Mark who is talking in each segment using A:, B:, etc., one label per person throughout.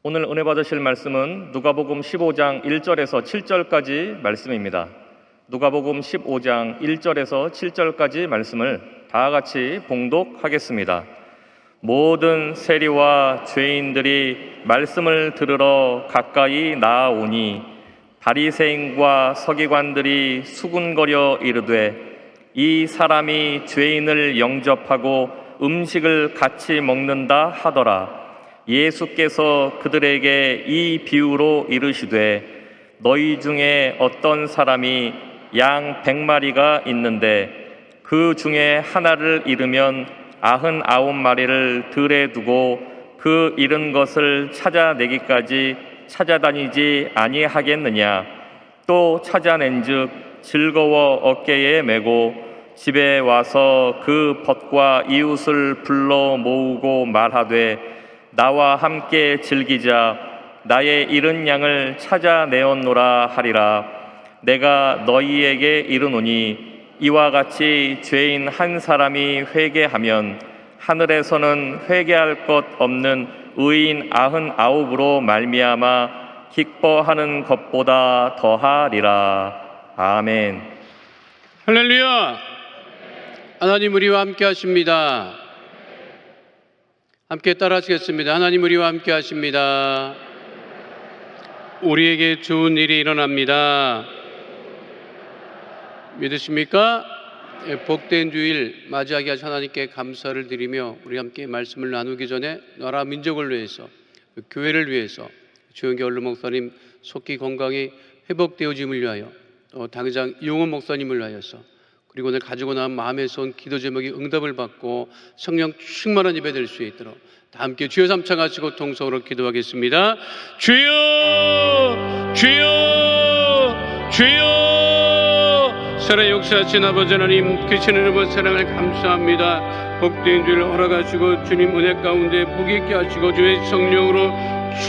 A: 오늘 은혜 받으실 말씀은 누가복음 15장 1절에서 7절까지 말씀입니다. 누가복음 15장 1절에서 7절까지 말씀을 다 같이 봉독하겠습니다. 모든 세리와 죄인들이 말씀을 들으러 가까이 나아오니 바리새인과 서기관들이 수군거려 이르되 이 사람이 죄인을 영접하고 음식을 같이 먹는다 하더라. 예수께서 그들에게 이 비유로 이르시되 너희 중에 어떤 사람이 양 100마리가 있는데 그 중에 하나를 잃으면 99마리를 들에 두고 그 잃은 것을 찾아내기까지 찾아다니지 아니하겠느냐. 또 찾아낸즉 즐거워 어깨에 메고 집에 와서 그 벗과 이웃을 불러 모으고 말하되 나와 함께 즐기자. 나의 잃은 양을 찾아내었노라 하리라. 내가 너희에게 이르노니 이와 같이 죄인 한 사람이 회개하면 하늘에서는 회개할 것 없는 의인 99으로 말미암아 기뻐하는 것보다 더하리라. 아멘.
B: 할렐루야. 하나님 우리와 함께 하십니다. 함께 따라 하시겠습니다. 하나님 우리와 함께 하십니다. 우리에게 좋은 일이 일어납니다. 믿으십니까? 복된 주일 맞이하게 하신 하나님께 감사를 드리며 우리 함께 말씀을 나누기 전에 나라 민족을 위해서, 교회를 위해서 조영기 얼루 목사님 속히 건강이 회복되어짐을 위하여, 당장 이용원 목사님을 위하여서, 그리고 오늘 가지고 나온 마음에 쏜 기도 제목이 응답을 받고 성령 충만한 예배 될 수 있도록 다 함께 주여 삼창하시고 통성으로 기도하겠습니다. 주여, 주여, 주여. 살아 역사하신 아버지 하나님, 크신 은혜와 사랑을 감사합니다. 복된 주를 허락하시고 주님 은혜 가운데 복이 있게 하시고 주의 성령으로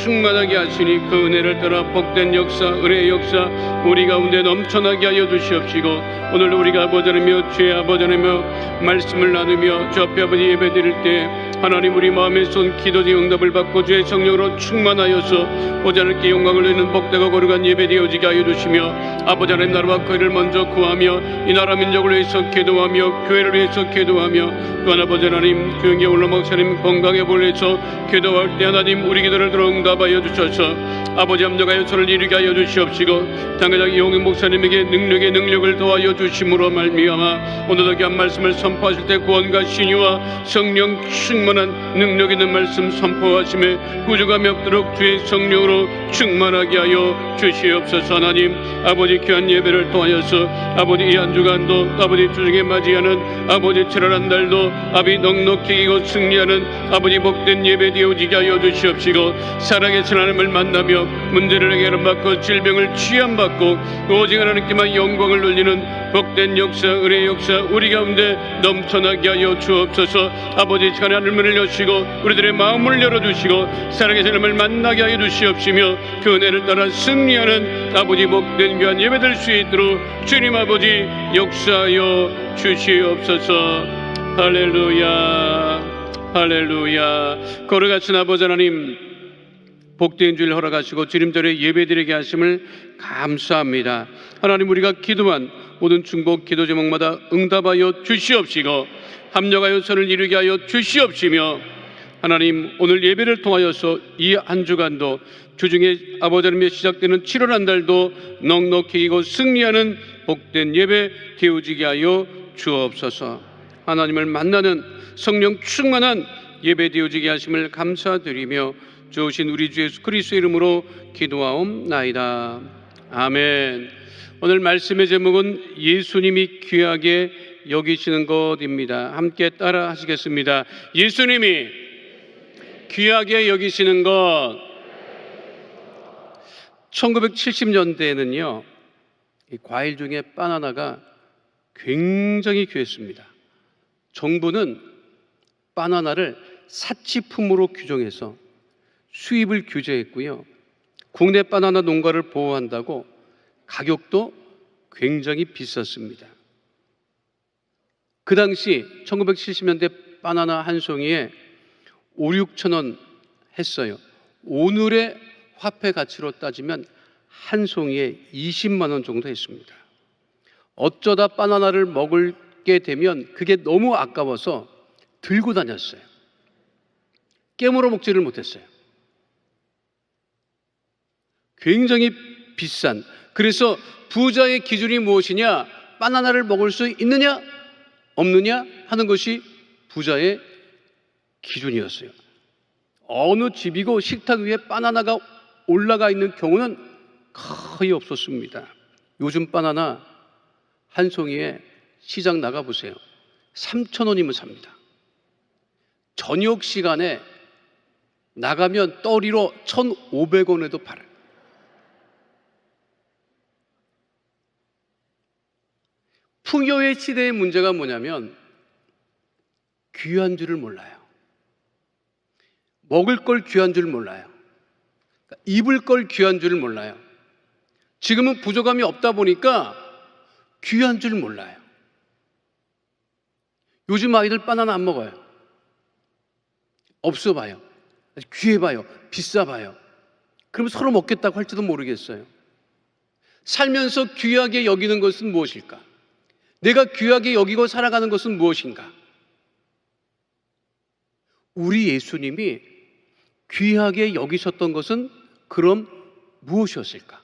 B: 충만하게 하시니 그 은혜를 따라 복된 역사, 은혜의 역사 우리 가운데 넘쳐나게 하여 주시옵시고, 오늘 우리가 아버지라며 주의 아버지라며 말씀을 나누며 주 앞에 아버지 예배 드릴 때 하나님 우리 마음에 쏜 기도의 응답을 받고 주의 성령으로 충만하여서 보좌 하나님께 영광을 누리는 복되고 거룩한 예배 되어지게 하여 주시며, 아버지 하나님 나라와 그를 먼저 구하며 이 나라 민족을 위해서 기도하며 교회를 위해서 기도하며, 또한 아버지 하나님 조영기 올라 목사님 건강에 보내서 기도할 때 하나님 우리 기도를 들어 응답하여 주셔서 아버지 함정하여 저를 이루게 하여 주시옵시고, 당회장 이용희 목사님에게 능력을 더하여 주심으로 말미암아 오늘도 귀한 말씀을 선포하실 때 구원과 신유와 성령 충만한 능력 있는 말씀 선포하심에 구주감이 없도록 주의 성령으로 충만하게 하여 주시옵소서. 하나님 아버지 귀한 예배를 통하여서 아버지 이 한 주간도 아버지 주중에 맞이하는 아버지 철월한 달도 아버지 넉넉히 이기고 승리하는 아버지 복된 예배 되어지게 하여 주시옵시고, 살아계신 하나님을 만나며 문제를 해결받고 질병을 치유받고 오직 하나님께만 영광을 돌리는 복된 역사, 은혜의 역사 우리 가운데 넘쳐나게 하여 주옵소서. 아버지 시간에 하늘문을 여시고 우리들의 마음을 열어주시고 살아계신 하나님을 만나게 하여 주시옵시며, 그 은혜를 따라 승리하는 아버지 복된 귀한 예배 될 수 있도록 주님 아버지 역사하여 주시옵소서. 할렐루야, 할렐루야. 거룩하신 아버지 하나님, 복된 주일 허락하시고 주님들의 예배드리게 하심을 감사합니다. 하나님 우리가 기도한 모든 중복 기도 제목마다 응답하여 주시옵시고 합력하여 선을 이루게 하여 주시옵시며, 하나님 오늘 예배를 통하여서 이 한 주간도 주중에 아버지 하나님의 시작되는 7월 한 달도 넉넉히 이고 승리하는 복된 예배 되어지게 하여 주옵소서. 하나님을 만나는 성령 충만한 예배 되어지게 하심을 감사드리며 주신 우리 주 예수 그리스도의 이름으로 기도하옵나이다. 아멘. 오늘 말씀의 제목은 예수님이 귀하게 여기시는 것입니다. 함께 따라 하시겠습니다. 예수님이 귀하게 여기시는 것. 1970년대에는요 이 과일 중에 바나나가 굉장히 귀했습니다. 정부는 바나나를 사치품으로 규정해서 수입을 규제했고요, 국내 바나나 농가를 보호한다고 가격도 굉장히 비쌌습니다. 그 당시 1970년대 바나나 한 송이에 5, 6천 원 했어요. 오늘의 화폐 가치로 따지면 한 송이에 20만 원 정도 했습니다. 어쩌다 바나나를 먹게 되면 그게 너무 아까워서 들고 다녔어요. 깨물어 먹지를 못했어요. 굉장히 비싼, 그래서 부자의 기준이 무엇이냐? 바나나를 먹을 수 있느냐 없느냐 하는 것이 부자의 기준이었어요. 어느 집이고 식탁 위에 바나나가 올라가 있는 경우는 거의 없었습니다. 요즘 바나나 한 송이에 시장 나가보세요. 3,000원이면 삽니다. 저녁 시간에 나가면 떠리로 1,500원에도 팔아요. 풍요의 시대의 문제가 뭐냐면 귀한 줄을 몰라요. 먹을 걸 귀한 줄 몰라요. 입을 걸 귀한 줄을 몰라요. 지금은 부족함이 없다 보니까 귀한 줄 몰라요. 요즘 아이들 바나나 안 먹어요. 없어 봐요. 귀해 봐요. 비싸 봐요. 그러면 서로 먹겠다고 할지도 모르겠어요. 살면서 귀하게 여기는 것은 무엇일까? 내가 귀하게 여기고 살아가는 것은 무엇인가? 우리 예수님이 귀하게 여기셨던 것은 그럼 무엇이었을까?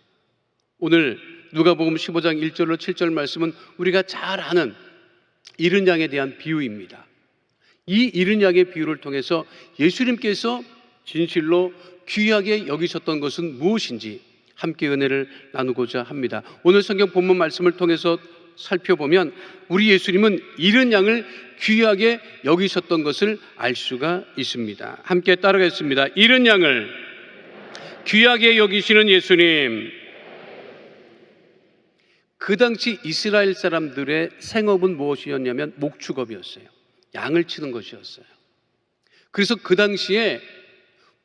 B: 오늘 누가복음 15장 1절로 7절 말씀은 우리가 잘 아는 잃은 양에 대한 비유입니다. 이 잃은 양의 비유를 통해서 예수님께서 진실로 귀하게 여기셨던 것은 무엇인지 함께 은혜를 나누고자 합니다. 오늘 성경 본문 말씀을 통해서 살펴보면 우리 예수님은 잃은 양을 귀하게 여기셨던 것을 알 수가 있습니다. 함께 따라가겠습니다. 잃은 양을 귀하게 여기시는 예수님. 그 당시 이스라엘 사람들의 생업은 무엇이었냐면 목축업이었어요. 양을 치는 것이었어요. 그래서 그 당시에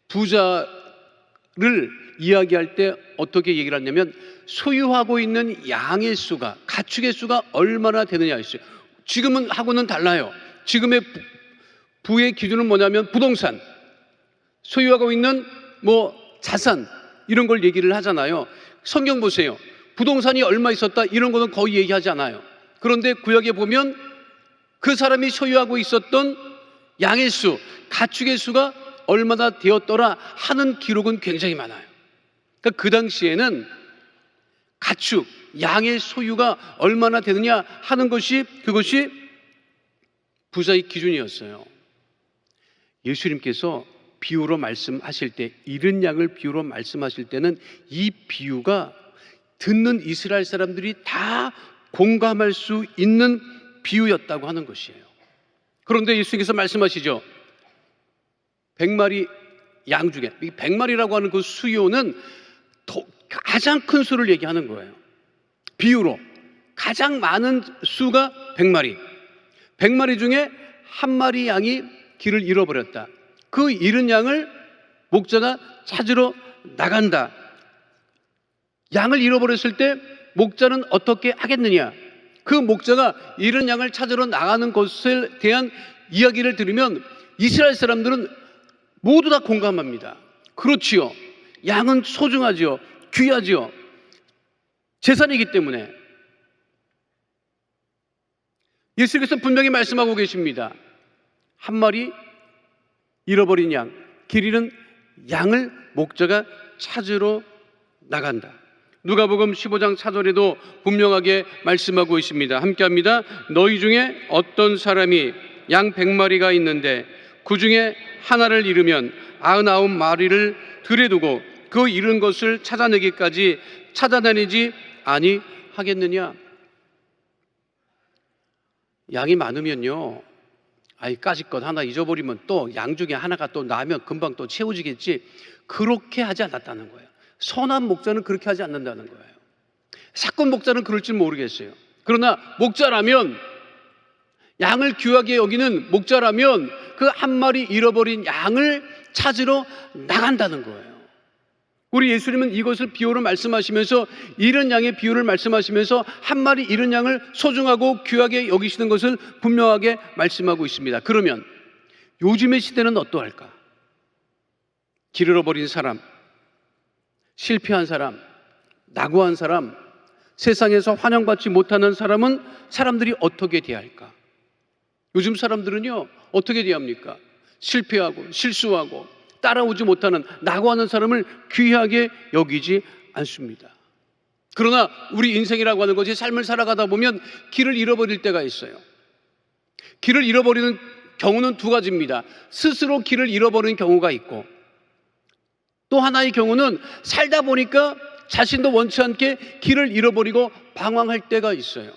B: 부자를 이야기할 때 어떻게 얘기를 하냐면 소유하고 있는 양의 수가, 가축의 수가 얼마나 되느냐 했어요. 지금은 하고는 달라요. 지금의 부의 기준은 뭐냐면 부동산, 소유하고 있는 자산 이런 걸 얘기를 하잖아요. 성경 보세요. 부동산이 얼마 있었다 이런 거는 거의 얘기하지 않아요. 그런데 구약에 보면 그 사람이 소유하고 있었던 양의 수, 가축의 수가 얼마나 되었더라 하는 기록은 굉장히 많아요. 그러니까 그 당시에는 가축, 양의 소유가 얼마나 되느냐 하는 것이 그것이 부자의 기준이었어요. 예수님께서 비유로 말씀하실 때, 잃은 양을 비유로 말씀하실 때는 이 비유가 듣는 이스라엘 사람들이 다 공감할 수 있는 비유였다고 하는 것이에요. 그런데 예수님께서 말씀하시죠. 100마리 양 중에, 이 100마리라고 하는 그 수요는 가장 큰 수를 얘기하는 거예요. 비유로 가장 많은 수가 100마리. 100마리 중에 한 마리 양이 길을 잃어버렸다. 그 잃은 양을 목자가 찾으러 나간다. 양을 잃어버렸을 때 목자는 어떻게 하겠느냐? 그 목자가 잃은 양을 찾으러 나가는 것에 대한 이야기를 들으면 이스라엘 사람들은 모두 다 공감합니다. 그렇지요. 양은 소중하지요. 귀하지요. 재산이기 때문에. 예수께서 분명히 말씀하고 계십니다. 한 마리 잃어버린 양, 길 잃은 양을 목자가 찾으러 나간다. 누가복음 15장 4절에도 분명하게 말씀하고 있습니다. 함께합니다. 너희 중에 어떤 사람이 양 100마리가 있는데 그 중에 하나를 잃으면 99마리를 들에 두고 그 잃은 것을 찾아내기까지 찾아다니지 아니하겠느냐? 양이 많으면요, 까짓 것 하나 잊어버리면 또 양 중에 하나가 또 나면 금방 또 채워지겠지. 그렇게 하지 않았다는 거예요. 선한 목자는 그렇게 하지 않는다는 거예요. 사건 목자는 그럴지 모르겠어요. 그러나 목자라면, 양을 귀하게 여기는 목자라면 그 한 마리 잃어버린 양을 찾으러 나간다는 거예요. 우리 예수님은 이것을 비유로 말씀하시면서, 잃은 양의 비유를 말씀하시면서 한 마리 잃은 양을 소중하고 귀하게 여기시는 것을 분명하게 말씀하고 있습니다. 그러면 요즘의 시대는 어떠할까? 길 잃어버린 사람, 실패한 사람, 낙오한 사람, 세상에서 환영받지 못하는 사람은 사람들이 어떻게 대할까? 요즘 사람들은요, 어떻게 대합니까? 실패하고 실수하고 따라오지 못하는, 낙오하는 사람을 귀하게 여기지 않습니다. 그러나 우리 인생이라고 하는 것이, 삶을 살아가다 보면 길을 잃어버릴 때가 있어요. 길을 잃어버리는 경우는 두 가지입니다. 스스로 길을 잃어버리는 경우가 있고, 또 하나의 경우는 살다 보니까 자신도 원치 않게 길을 잃어버리고 방황할 때가 있어요.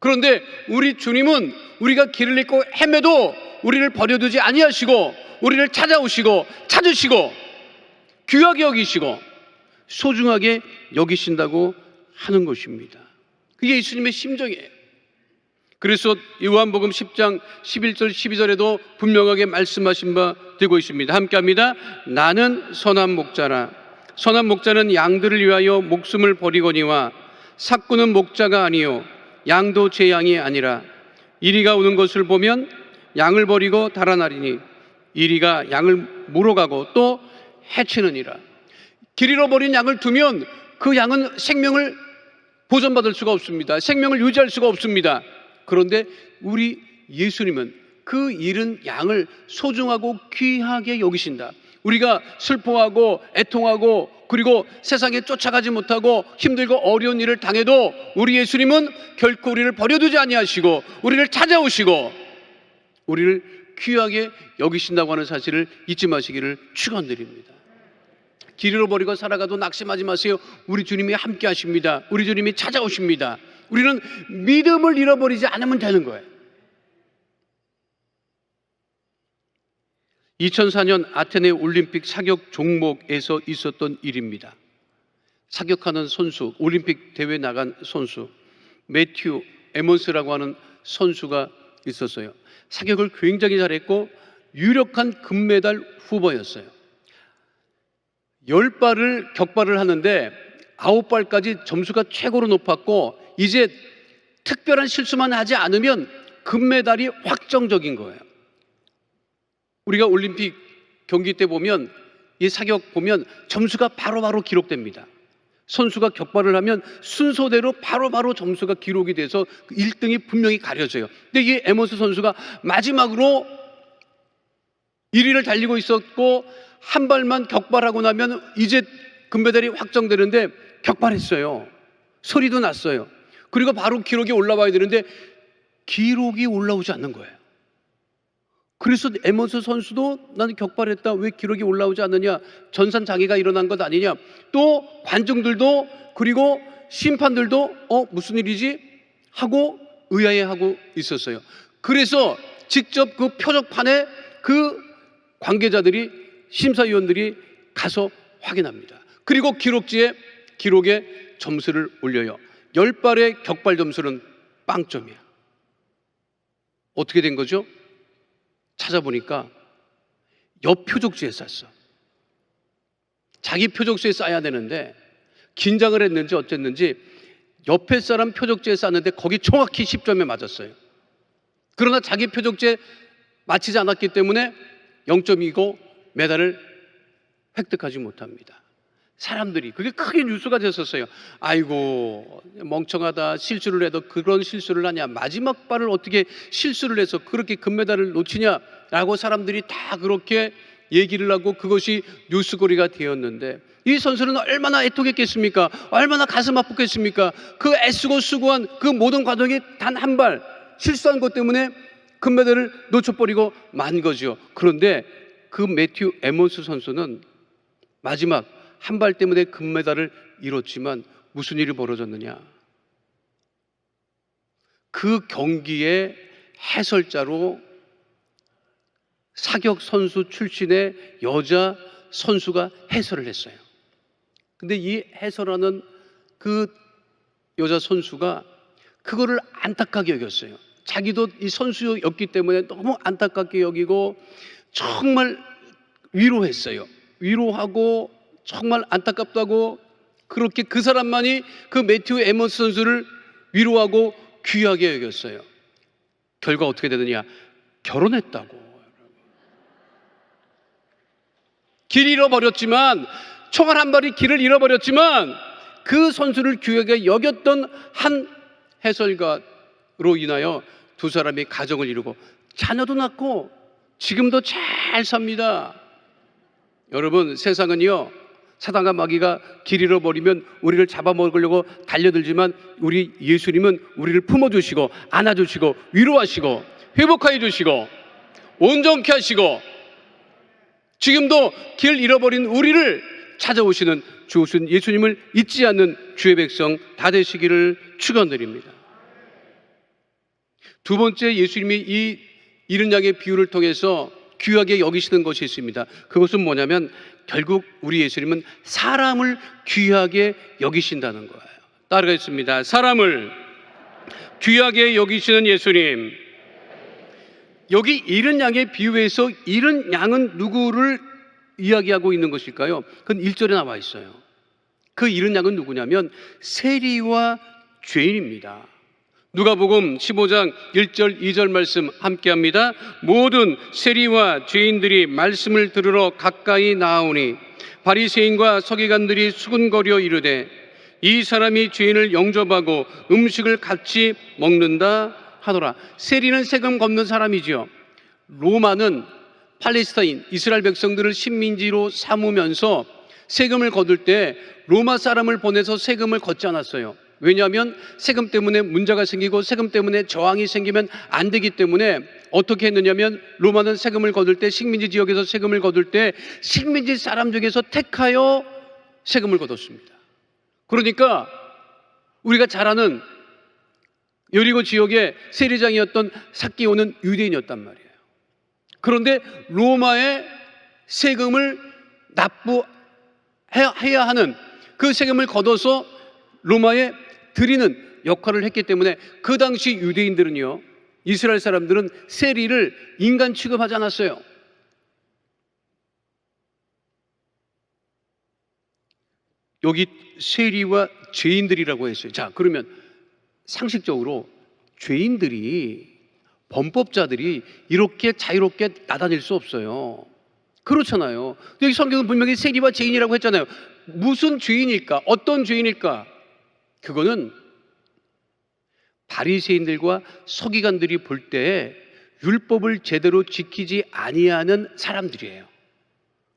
B: 그런데 우리 주님은 우리가 길을 잃고 헤매도 우리를 버려두지 아니하시고, 우리를 찾아오시고 찾으시고 귀하게 여기시고 소중하게 여기신다고 하는 것입니다. 그게 예수님의 심정이에요. 그래서 요한복음 10장 11절 12절에도 분명하게 말씀하신 바 되고 있습니다. 함께 합니다. 나는 선한 목자라. 선한 목자는 양들을 위하여 목숨을 버리거니와, 삭구는 목자가 아니요 양도 제 양이 아니라, 이리가 오는 것을 보면 양을 버리고 달아나리니 이리가 양을 물어가고 또 해치느니라. 길 잃어버린 양을 두면 그 양은 생명을 보존받을 수가 없습니다. 생명을 유지할 수가 없습니다. 그런데 우리 예수님은 그 잃은 양을 소중하고 귀하게 여기신다. 우리가 슬퍼하고 애통하고 그리고 세상에 쫓아가지 못하고 힘들고 어려운 일을 당해도 우리 예수님은 결코 우리를 버려두지 아니하시고 우리를 찾아오시고 우리를 귀하게 여기신다고 하는 사실을 잊지 마시기를 축원드립니다. 길 잃어버리고 살아가도 낙심하지 마세요. 우리 주님이 함께 하십니다. 우리 주님이 찾아오십니다. 우리는 믿음을 잃어버리지 않으면 되는 거예요. 2004년 아테네 올림픽 사격 종목에서 있었던 일입니다. 사격하는 선수, 올림픽 대회 나간 선수 매튜 에먼스라고 하는 선수가 있었어요. 사격을 굉장히 잘했고 유력한 금메달 후보였어요. 10발을 격발을 하는데 9발까지 점수가 최고로 높았고, 이제 특별한 실수만 하지 않으면 금메달이 확정적인 거예요. 우리가 올림픽 경기 때 보면, 이 사격 보면 점수가 바로바로 기록됩니다. 선수가 격발을 하면 순서대로 바로바로 점수가 기록이 돼서 1등이 분명히 가려져요. 근데 이 에머스 선수가 마지막으로 1위를 달리고 있었고, 한 발만 격발하고 나면 이제 금메달이 확정되는데 격발했어요. 소리도 났어요. 그리고 바로 기록이 올라와야 되는데 기록이 올라오지 않는 거예요. 그래서 에머스 선수도 나는 격발했다, 왜 기록이 올라오지 않느냐, 전산장애가 일어난 것 아니냐, 또 관중들도 그리고 심판들도 무슨 일이지 하고 의아해하고 있었어요. 그래서 직접 그 표적판에 그 관계자들이, 심사위원들이 가서 확인합니다. 그리고 기록에 점수를 올려요. 10발의 격발 점수는 빵점이야. 어떻게 된 거죠? 찾아보니까 옆 표적지에 쌌어. 자기 표적지에 싸야 되는데 긴장을 했는지 어쨌는지 옆에 사람 표적지에 쌌는데 거기 정확히 10점에 맞았어요. 그러나 자기 표적지에 맞히지 않았기 때문에 0점이고 메달을 획득하지 못합니다. 사람들이, 그게 크게 뉴스가 됐었어요. 아이고 멍청하다, 실수를 해도 그런 실수를 하냐, 마지막 발을 어떻게 실수를 해서 그렇게 금메달을 놓치냐라고 사람들이 다 그렇게 얘기를 하고 그것이 뉴스거리가 되었는데, 이 선수는 얼마나 애통했겠습니까? 얼마나 가슴 아프겠습니까? 그 애쓰고 수고한 그 모든 과정이 단 한 발 실수한 것 때문에 금메달을 놓쳐버리고 만 거죠. 그런데 그 매튜 에먼스 선수는 마지막 한 발 때문에 금메달을 잃었지만 무슨 일이 벌어졌느냐? 그 경기의 해설자로 사격 선수 출신의 여자 선수가 해설을 했어요. 근데 이 해설하는 그 여자 선수가 그거를 안타깝게 여겼어요. 자기도 이 선수였기 때문에 너무 안타깝게 여기고 정말 위로했어요. 위로하고 정말 안타깝다고, 그렇게 그 사람만이 그 매튜 에먼스 선수를 위로하고 귀하게 여겼어요. 결과 어떻게 되느냐? 결혼했다고. 길 잃어버렸지만, 총알 한 발이 길을 잃어버렸지만 그 선수를 귀하게 여겼던 한 해설가로 인하여 두 사람이 가정을 이루고 자녀도 낳고 지금도 잘 삽니다. 여러분, 세상은요, 사단과 마귀가 길 잃어버리면 우리를 잡아먹으려고 달려들지만 우리 예수님은 우리를 품어주시고 안아주시고 위로하시고 회복하여 주시고 온전케 하시고 지금도 길 잃어버린 우리를 찾아오시는 주 예수님을 잊지 않는 주의 백성 다 되시기를 축원드립니다. 두 번째, 예수님이 이 잃은 양의 비유를 통해서 귀하게 여기시는 것이 있습니다. 그것은 뭐냐면 결국 우리 예수님은 사람을 귀하게 여기신다는 거예요. 따라가겠습니다. 사람을 귀하게 여기시는 예수님. 여기 잃은 양의 비유에서 잃은 양은 누구를 이야기하고 있는 것일까요? 그건 1절에 나와 있어요. 그 잃은 양은 누구냐면 세리와 죄인입니다. 누가복음 15장 1절 2절 말씀 함께합니다. 모든 세리와 죄인들이 말씀을 들으러 가까이 나오니 바리새인과 서기관들이 수군거려 이르되 이 사람이 죄인을 영접하고 음식을 같이 먹는다 하더라. 세리는 세금 걷는 사람이지요. 로마는 팔레스타인 이스라엘 백성들을 식민지로 삼으면서 세금을 거둘 때 로마 사람을 보내서 세금을 걷지 않았어요. 왜냐하면 세금 때문에 문제가 생기고 세금 때문에 저항이 생기면 안 되기 때문에 어떻게 했느냐면 로마는 세금을 거둘 때 식민지 지역에서 세금을 거둘 때 식민지 사람 중에서 택하여 세금을 거뒀습니다. 그러니까 우리가 잘 아는 여리고 지역의 세리장이었던 삭개오는 유대인이었단 말이에요. 그런데 로마의 세금을 납부해야 하는 그 세금을 걷어서 로마에 드리는 역할을 했기 때문에 그 당시 유대인들은요, 이스라엘 사람들은 세리를 인간 취급하지 않았어요. 여기 세리와 죄인들이라고 했어요. 자, 그러면 상식적으로 죄인들이, 범법자들이 이렇게 자유롭게 나다닐 수 없어요. 그렇잖아요. 여기 성경은 분명히 세리와 죄인이라고 했잖아요. 무슨 죄인일까? 어떤 죄인일까? 그거는 바리새인들과 서기관들이 볼 때 율법을 제대로 지키지 아니하는 사람들이에요.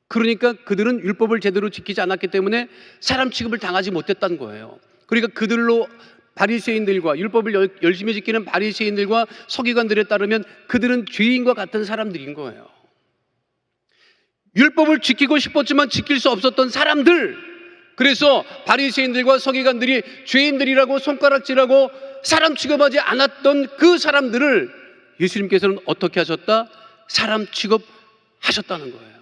B: 그러니까 그들은 율법을 제대로 지키지 않았기 때문에 사람 취급을 당하지 못했다는 거예요. 그러니까 그들로 바리새인들과 율법을 열심히 지키는 바리새인들과 서기관들에 따르면 그들은 죄인과 같은 사람들인 거예요. 율법을 지키고 싶었지만 지킬 수 없었던 사람들, 그래서 바리새인들과 서기관들이 죄인들이라고 손가락질하고 사람 취급하지 않았던 그 사람들을 예수님께서는 어떻게 하셨다? 사람 취급하셨다는 거예요.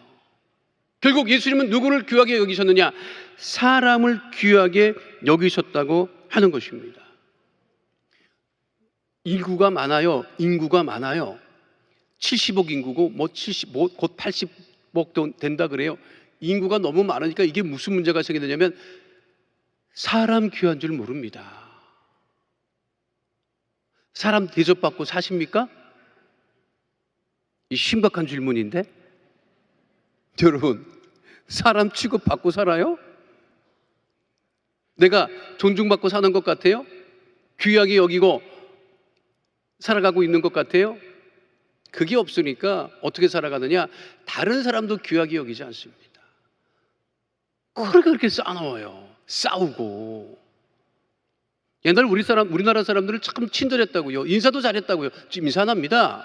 B: 결국 예수님은 누구를 귀하게 여기셨느냐? 사람을 귀하게 여기셨다고 하는 것입니다. 인구가 많아요. 70억 인구고 곧 80억 된다 그래요. 인구가 너무 많으니까 이게 무슨 문제가 생기느냐면 사람 귀한 줄 모릅니다. 사람 대접받고 사십니까? 이 심각한 질문인데, 여러분, 사람 취급받고 살아요? 내가 존중받고 사는 것 같아요? 귀하게 여기고 살아가고 있는 것 같아요? 그게 없으니까 어떻게 살아가느냐? 다른 사람도 귀하게 여기지 않습니다. 그렇게 싸워요. 싸우고. 옛날 우리나라 사람들은 참 친절했다고요. 인사도 잘했다고요. 지금 인사 안 합니다.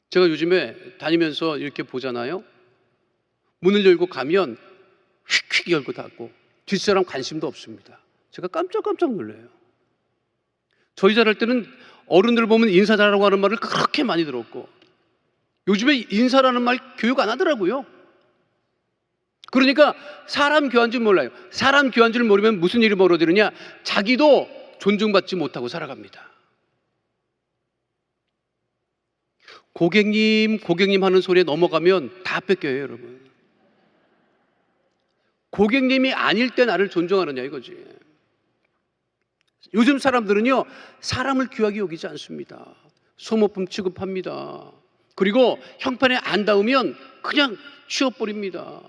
B: 제가 요즘에 다니면서 이렇게 보잖아요. 문을 열고 가면 휙휙 열고 닫고 뒷사람 관심도 없습니다. 제가 깜짝깜짝 놀라요. 저희 자랄 때는 어른들 보면 인사 잘하라고 하는 말을 그렇게 많이 들었고 요즘에 인사라는 말 교육 안 하더라고요. 그러니까 사람 귀한 줄 몰라요. 사람 귀한 줄 모르면 무슨 일이 벌어지느냐? 자기도 존중받지 못하고 살아갑니다. 고객님 하는 소리에 넘어가면 다 뺏겨요, 여러분. 고객님이 아닐 때 나를 존중하느냐 이거지. 요즘 사람들은요, 사람을 귀하게 여기지 않습니다. 소모품 취급합니다. 그리고 형편에 안 닿으면 그냥 치워버립니다.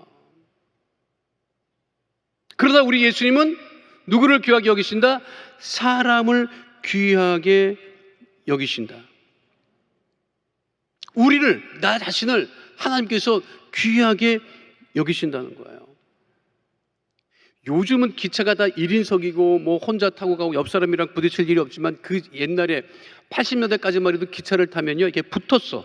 B: 그러다 우리 예수님은 누구를 귀하게 여기신다? 사람을 귀하게 여기신다. 우리를, 나 자신을 하나님께서 귀하게 여기신다는 거예요. 요즘은 기차가 다 1인석이고 뭐 혼자 타고 가고 옆 사람이랑 부딪힐 일이 없지만 그 옛날에 80년대까지만 해도 기차를 타면요, 이게 붙었어.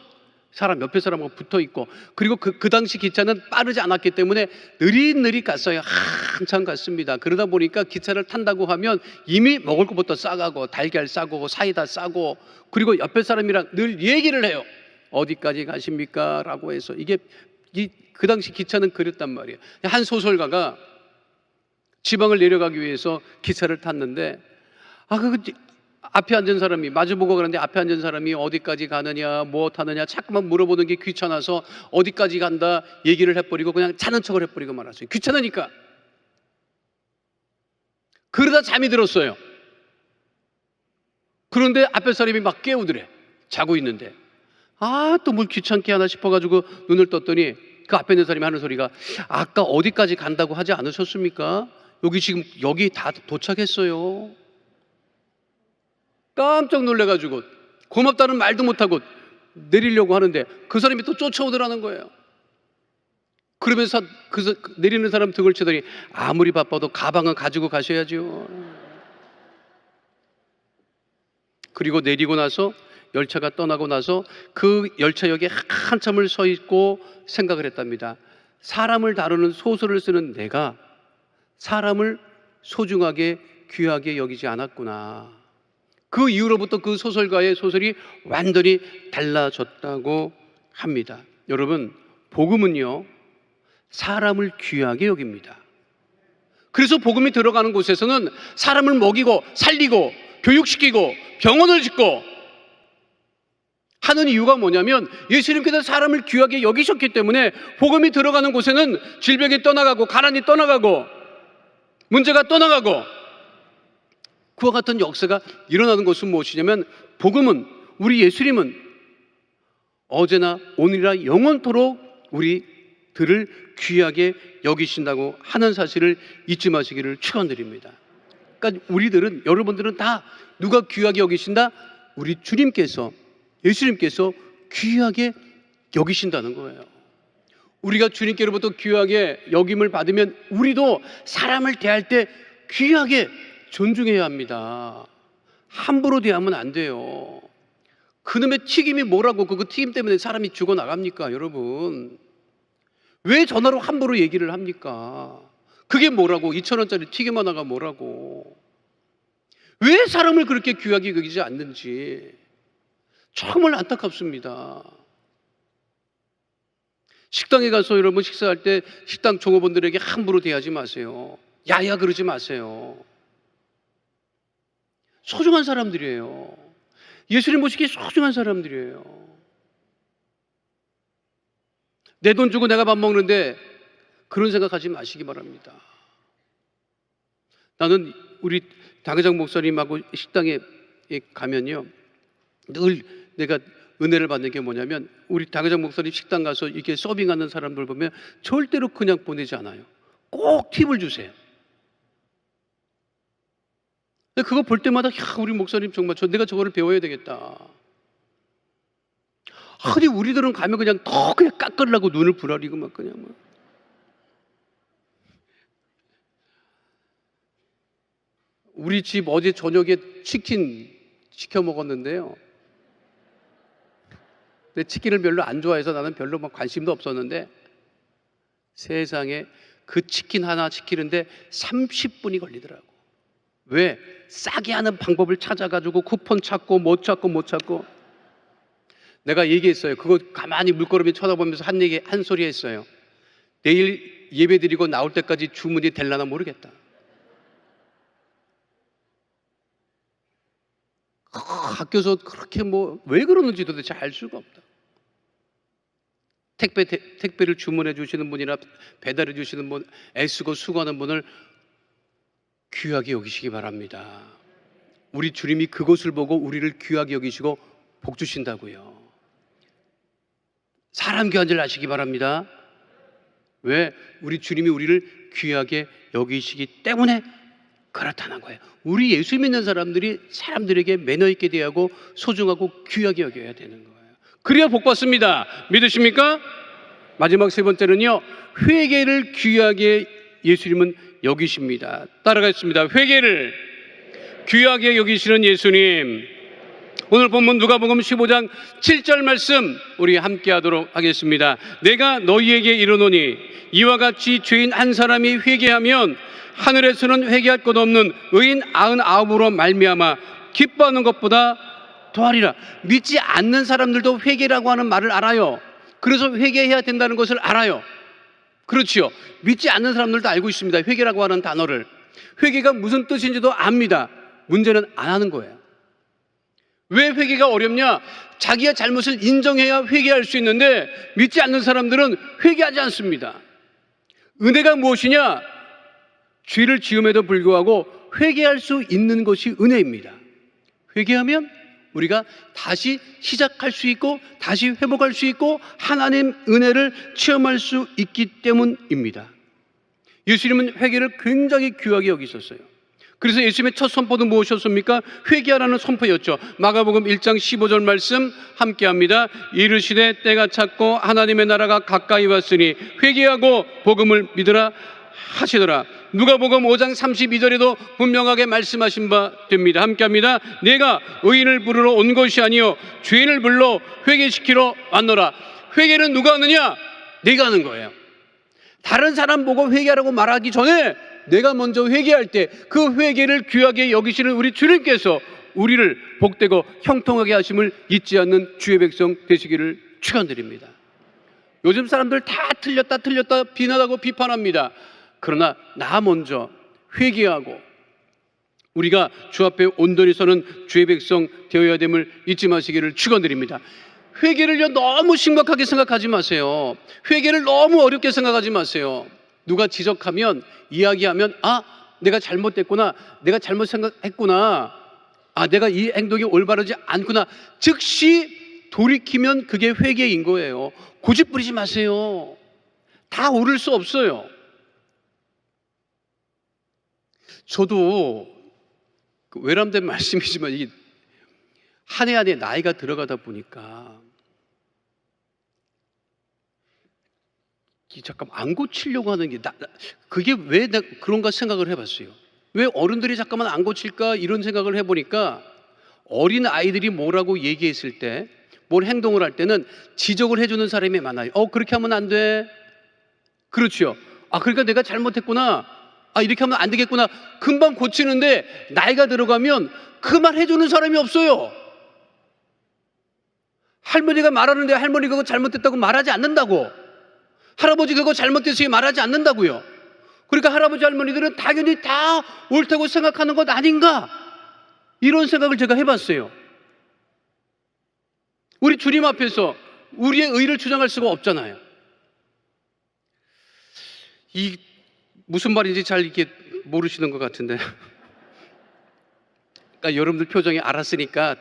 B: 사람 옆에 사람하고 붙어 있고, 그리고 그 당시 기차는 빠르지 않았기 때문에 느릿느릿 갔어요. 한참 갔습니다. 그러다 보니까 기차를 탄다고 하면 이미 먹을 것부터 싸가고 달걀 싸고 사이다 싸고, 그리고 옆에 사람이랑 늘 얘기를 해요. 어디까지 가십니까? 라고 해서. 이게 그 당시 기차는 그랬단 말이에요. 한 소설가가 지방을 내려가기 위해서 기차를 탔는데, 앞에 앉은 사람이, 마주보고 그러는데 앞에 앉은 사람이 어디까지 가느냐, 뭐 타느냐 자꾸만 물어보는 게 귀찮아서 어디까지 간다 얘기를 해버리고 그냥 자는 척을 해버리고 말았어요. 귀찮으니까. 그러다 잠이 들었어요. 그런데 앞에 사람이 막 깨우더래. 자고 있는데. 또 뭘 귀찮게 하나 싶어가지고 눈을 떴더니 그 앞에 있는 사람이 하는 소리가, 아까 어디까지 간다고 하지 않으셨습니까? 여기 다 도착했어요. 깜짝 놀래가지고 고맙다는 말도 못하고 내리려고 하는데 그 사람이 또 쫓아오더라는 거예요. 그러면서 내리는 사람 등을 치더니, 아무리 바빠도 가방은 가지고 가셔야죠. 그리고 내리고 나서 열차가 떠나고 나서 그 열차역에 한참을 서 있고 생각을 했답니다. 사람을 다루는 소설을 쓰는 내가 사람을 소중하게 귀하게 여기지 않았구나. 그 이후로부터 그 소설가의 소설이 완전히 달라졌다고 합니다. 여러분, 복음은요, 사람을 귀하게 여깁니다. 그래서 복음이 들어가는 곳에서는 사람을 먹이고 살리고 교육시키고 병원을 짓고 하는 이유가 뭐냐면, 예수님께서 사람을 귀하게 여기셨기 때문에 복음이 들어가는 곳에는 질병이 떠나가고 가난이 떠나가고 문제가 떠나가고, 그와 같은 역사가 일어나는 것은 무엇이냐면, 복음은, 우리 예수님은 어제나 오늘이나 영원토록 우리들을 귀하게 여기신다고 하는 사실을 잊지 마시기를 축원드립니다. 그러니까 우리들은, 여러분들은 다 누가 귀하게 여기신다? 우리 주님께서, 예수님께서 귀하게 여기신다는 거예요. 우리가 주님께로부터 귀하게 여김을 받으면 우리도 사람을 대할 때 귀하게 존중해야 합니다. 함부로 대하면 안 돼요. 그놈의 튀김이 뭐라고 그 튀김 때문에 사람이 죽어나갑니까? 여러분, 왜 전화로 함부로 얘기를 합니까? 그게 뭐라고, 2,000원짜리 튀김 하나가 뭐라고. 왜 사람을 그렇게 귀하게 여기지 않는지 정말 안타깝습니다. 식당에 가서 여러분 식사할 때 식당 종업원들에게 함부로 대하지 마세요. 야야 그러지 마세요. 소중한 사람들이에요. 예수님 보시기에 소중한 사람들이에요. 내 돈 주고 내가 밥 먹는데 그런 생각하지 마시기 바랍니다. 나는 우리 당회장 목사님하고 식당에 가면요, 늘 내가 은혜를 받는 게 뭐냐면, 우리 당회장 목사님 식당 가서 이렇게 서빙하는 사람들 보면 절대로 그냥 보내지 않아요. 꼭 팁을 주세요. 그거 볼 때마다, 우리 목사님 정말 내가 저거를 배워야 되겠다. 근데 우리들은 가면 그냥 더 그냥 깎으려고 눈을 부라리고 막 그냥 막. 우리 집 어제 저녁에 치킨 시켜 먹었는데요. 근데 치킨을 별로 안 좋아해서 나는 별로 막 관심도 없었는데, 세상에 그 치킨 하나 시키는데 30분이 걸리더라고. 왜? 싸게 하는 방법을 찾아가지고 쿠폰 찾고 못 찾고. 내가 얘기했어요. 그거 가만히 물끄러미 쳐다보면서 한 소리 했어요. 내일 예배 드리고 나올 때까지 주문이 될라나 모르겠다. 학교에서 그렇게 왜 그러는지 도대체 알 수가 없다. 택배를 주문해 주시는 분이나 배달해 주시는 분, 애쓰고 수고하는 분을 귀하게 여기시기 바랍니다. 우리 주님이 그것을 보고 우리를 귀하게 여기시고 복 주신다고요. 사람 귀한 줄 아시기 바랍니다. 왜? 우리 주님이 우리를 귀하게 여기시기 때문에 그렇다는 거예요. 우리 예수 믿는 사람들에게 매너 있게 대하고 소중하고 귀하게 여겨야 되는 거예요. 그래야 복 받습니다. 믿으십니까? 마지막 세 번째는요, 회개를 귀하게 예수님은 여기십니다. 따라가겠습니다. 회개를 귀하게 여기시는 예수님. 오늘 본문 누가복음 15장 7절 말씀 우리 함께 하도록 하겠습니다. 내가 너희에게 이르노니 이와 같이 죄인 한 사람이 회개하면 하늘에서는 회개할 것 없는 의인 99으로 말미암아 기뻐하는 것보다 더하리라. 믿지 않는 사람들도 회개라고 하는 말을 알아요. 그래서 회개해야 된다는 것을 알아요. 그렇지요. 믿지 않는 사람들도 알고 있습니다. 회개라고 하는 단어를. 회개가 무슨 뜻인지도 압니다. 문제는 안 하는 거예요. 왜 회개가 어렵냐? 자기의 잘못을 인정해야 회개할 수 있는데 믿지 않는 사람들은 회개하지 않습니다. 은혜가 무엇이냐? 죄를 지음에도 불구하고 회개할 수 있는 것이 은혜입니다. 회개하면 우리가 다시 시작할 수 있고 다시 회복할 수 있고 하나님 은혜를 체험할 수 있기 때문입니다. 예수님은 회개를 굉장히 귀하게 여기셨어요. 그래서 예수님의 첫 선포는 무엇이었습니까? 회개하라는 선포였죠. 마가복음 1장 15절 말씀 함께합니다. 이르시되 때가 찼고 하나님의 나라가 가까이 왔으니 회개하고 복음을 믿으라 하시더라. 누가복음 5장 32절에도 분명하게 말씀하신 바 됩니다. 함께합니다. 내가 의인을 부르러 온 것이 아니요 죄인을 불러 회개시키러 왔노라. 회개는 누가 하느냐? 내가 하는 거예요. 다른 사람 보고 회개하라고 말하기 전에 내가 먼저 회개할 때 그 회개를 귀하게 여기시는 우리 주님께서 우리를 복되고 형통하게 하심을 잊지 않는 주의 백성 되시기를 축원드립니다. 요즘 사람들 다 틀렸다 비난하고 비판합니다. 그러나 나 먼저 회개하고 우리가 주 앞에 온전히 서는 주의 백성 되어야 됨을 잊지 마시기를 축원드립니다. 회개를요 너무 심각하게 생각하지 마세요. 회개를 너무 어렵게 생각하지 마세요. 누가 지적하면 이야기하면 내가 잘못됐구나, 내가 잘못 생각했구나, 내가 이 행동이 올바르지 않구나, 즉시 돌이키면 그게 회개인 거예요. 고집 부리지 마세요. 다 옳을 수 없어요. 저도 외람된 말씀이지만 이 한 해 한 해 나이가 들어가다 보니까 잠깐 안 고치려고 하는 게 그게 왜 그런가 생각을 해봤어요. 왜 어른들이 잠깐만 안 고칠까 이런 생각을 해보니까 어린 아이들이 뭐라고 얘기했을 때 뭘 행동을 할 때는 지적을 해주는 사람이 많아요. 그렇게 하면 안 돼. 그렇죠. 그러니까 내가 잘못했구나. 이렇게 하면 안 되겠구나. 금방 고치는데 나이가 들어가면 그 말 해주는 사람이 없어요. 할머니가 말하는데 할머니가 그거 잘못됐다고 말하지 않는다고. 할아버지 그거 잘못됐으니 말하지 않는다고요. 그러니까 할아버지 할머니들은 당연히 다 옳다고 생각하는 것 아닌가? 이런 생각을 제가 해봤어요. 우리 주님 앞에서 우리의 의를 주장할 수가 없잖아요. 이 무슨 말인지 잘 이렇게 모르시는 것 같은데. 그러니까 여러분들 표정이 알았으니까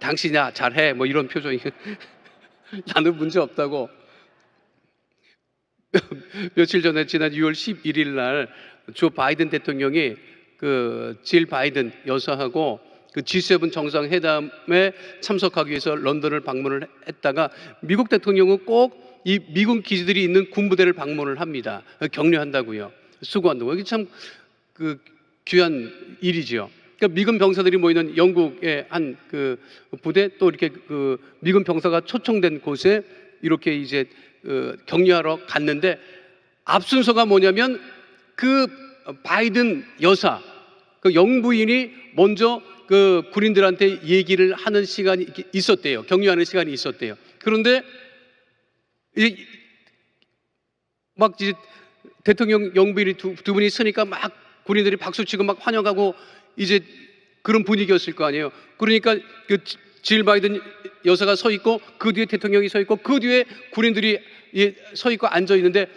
B: 당신이야 잘해 뭐 이런 표정이 나는 문제 없다고. 며칠 전에 지난 6월 11일 날 조 바이든 대통령이 질 바이든 여사하고 G7 정상회담에 참석하기 위해서 런던을 방문을 했다가 미국 대통령은 꼭 이 미군 기지들이 있는 군부대를 방문을 합니다. 격려한다고요. 수고한다고. 이게 참 귀한 일이죠. 그러니까 미군 병사들이 모이는 영국의 한 부대 또 이렇게 미군 병사가 초청된 곳에 이렇게 이제 격려하러 갔는데 앞 순서가 뭐냐면 바이든 여사 영부인이 먼저 군인들한테 얘기를 하는 시간이 있었대요. 격려하는 시간이 있었대요. 그런데 막 이제 대통령 영부인이 두 분이 서니까 막 군인들이 박수치고 막 환영하고 이제 그런 분위기였을 거 아니에요. 그러니까 질 바이든 여사가 서 있고 그 뒤에 대통령이 서 있고 그 뒤에 군인들이 서 있고 앉아 있는데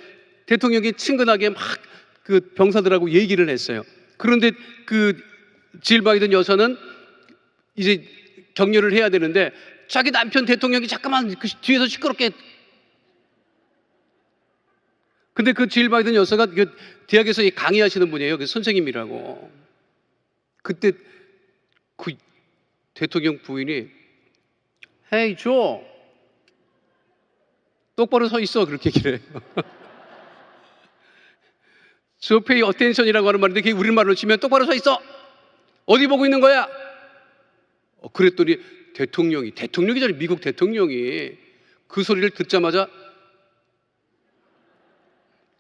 B: 대통령이 친근하게 막 병사들하고 얘기를 했어요. 그런데 질 바이든 여사는 이제 격려를 해야 되는데 자기 남편 대통령이 잠깐만 그 뒤에서 시끄럽게. 근데 그 질 바이든 여사가 그 대학에서 강의하시는 분이에요. 그 선생님이라고. 그때 그 대통령 부인이 헤이 조 똑바로 서 있어 그렇게 얘기를 해요. So pay attention이라고 하는 말인데 그게 우리말로 치면 똑바로 서 있어. 어디 보고 있는 거야? 그랬더니 대통령이잖아요. 미국 대통령이 그 소리를 듣자마자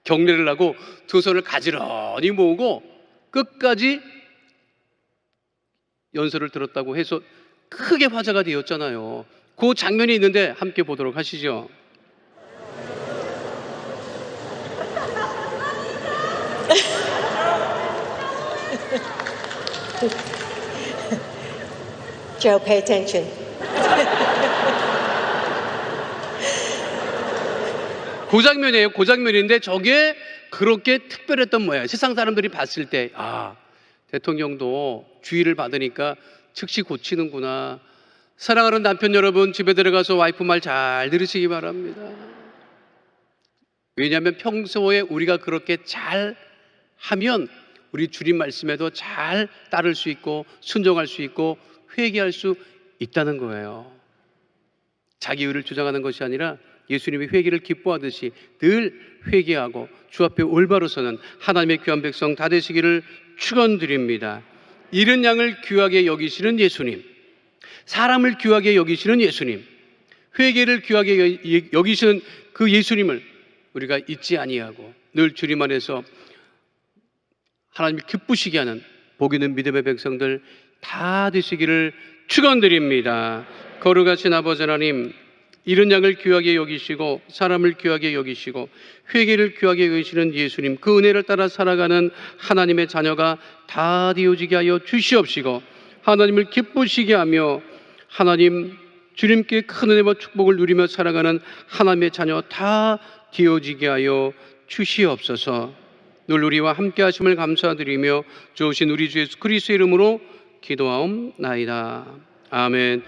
B: 경례를 하고 두 손을 가지런히 모으고 끝까지 연설을 들었다고 해서 크게 화제가 되었잖아요. 그 장면이 있는데 함께 보도록 하시죠.
C: Joe, pay attention.
B: 그 장면이에요. 그 장면인데 저게 그렇게 특별했던 모양이에요. 세상 사람들이 봤을 때 대통령도 주의를 받으니까 즉시 고치는구나. 사랑하는 남편 여러분, 집에 들어가서 와이프 말 잘 들으시기 바랍니다. 왜냐하면 평소에 우리가 그렇게 잘 하면 우리 주님 말씀에도 잘 따를 수 있고 순종할 수 있고 회개할 수 있다는 거예요. 자기 의를 주장하는 것이 아니라 예수님이 회개를 기뻐하듯이 늘 회개하고 주 앞에 올바로 서는 하나님의 귀한 백성 다 되시기를 축원드립니다. 잃은 양을 귀하게 여기시는 예수님, 사람을 귀하게 여기시는 예수님, 회개를 귀하게 여기시는 그 예수님을 우리가 잊지 아니하고 늘 주님 안에서 하나님을 기쁘시게 하는 복 있는 믿음의 백성들 다 되시기를 축원드립니다. 거룩하신 아버지 하나님, 잃은 양을 귀하게 여기시고 사람을 귀하게 여기시고 회개를 귀하게 여기시는 예수님, 그 은혜를 따라 살아가는 하나님의 자녀가 다 되어지게 하여 주시옵시고 하나님을 기쁘시게 하며 하나님 주님께 큰 은혜와 축복을 누리며 살아가는 하나님의 자녀 다 되어지게 하여 주시옵소서. 늘 우리와 함께 하심을 감사드리며 주오신 우리 주 예수 그리스도의 이름으로 기도하옵나이다. 아멘.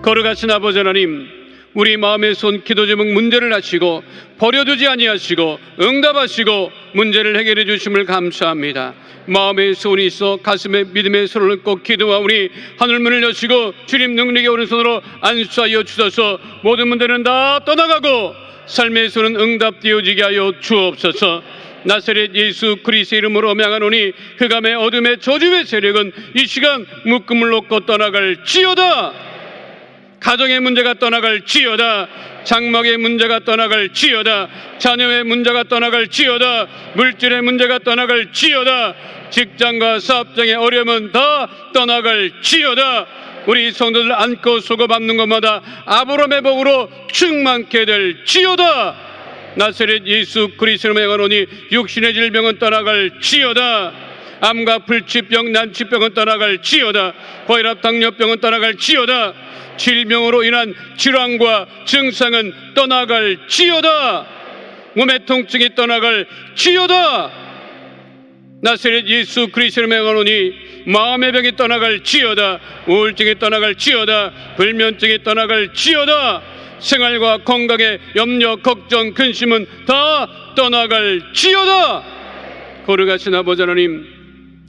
B: 거룩하신 아버지 하나님, 우리 마음에 쏜 기도 제목 문제를 아시고 버려두지 아니하시고 응답하시고 문제를 해결해 주심을 감사합니다. 마음에 소원이 있어 가슴에 믿음의 손을 꼭 기도하오니 하늘문을 여시고 주님 능력의 오른손으로 안수하여 주소서. 모든 문제는 다 떠나가고 삶의 손은 응답되어지게 하여 주옵소서. 나사렛 예수 그리스도의 이름으로 명하노니 흑암의 어둠의 저주의 세력은 이 시간 묶음을 놓고 떠나갈지어다. 가정의 문제가 떠나갈지어다. 장막의 문제가 떠나갈지어다. 자녀의 문제가 떠나갈지어다. 물질의 문제가 떠나갈지어다. 직장과 사업장의 어려움은 다 떠나갈지어다. 우리 성도들 안고 속어 밟는 것마다 아브라함의 복으로 충만케 될지어다. 나사렛 예수 그리스도로 명하노니 육신의 질병은 떠나갈지어다. 암과 불치병, 난치병은 떠나갈지어다. 고혈압, 당뇨병은 떠나갈지어다. 질병으로 인한 질환과 증상은 떠나갈지어다. 몸의 통증이 떠나갈지어다. 나사렛 예수 그리스도로 명하노니 마음의 병이 떠나갈지어다. 우울증이 떠나갈지어다. 불면증이 떠나갈지어다. 생활과 건강의 염려, 걱정, 근심은 다 떠나갈지어다. 거룩하신 아버지 하나님,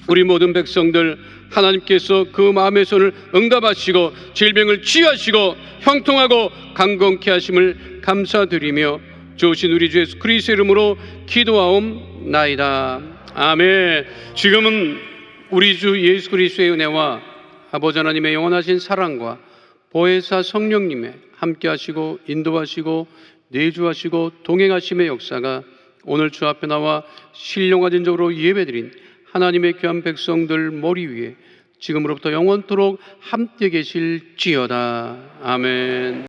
B: 우리 모든 백성들 하나님께서 그 마음의 손을 응답하시고 질병을 치유하시고 형통하고 강건케 하심을 감사드리며 주신 우리 주 예수 그리스도의 이름으로 기도하옵나이다. 아멘. 지금은 우리 주 예수 그리스도의 은혜와 아버지 하나님의 영원하신 사랑과 보혜사 성령님의 함께 하시고 인도하시고 내주하시고 동행하심의 역사가 오늘 주 앞에 나와 신령화진적으로 예배드린 하나님의 귀한 백성들 머리 위에 지금으로부터 영원토록 함께 계실지어다. 아멘.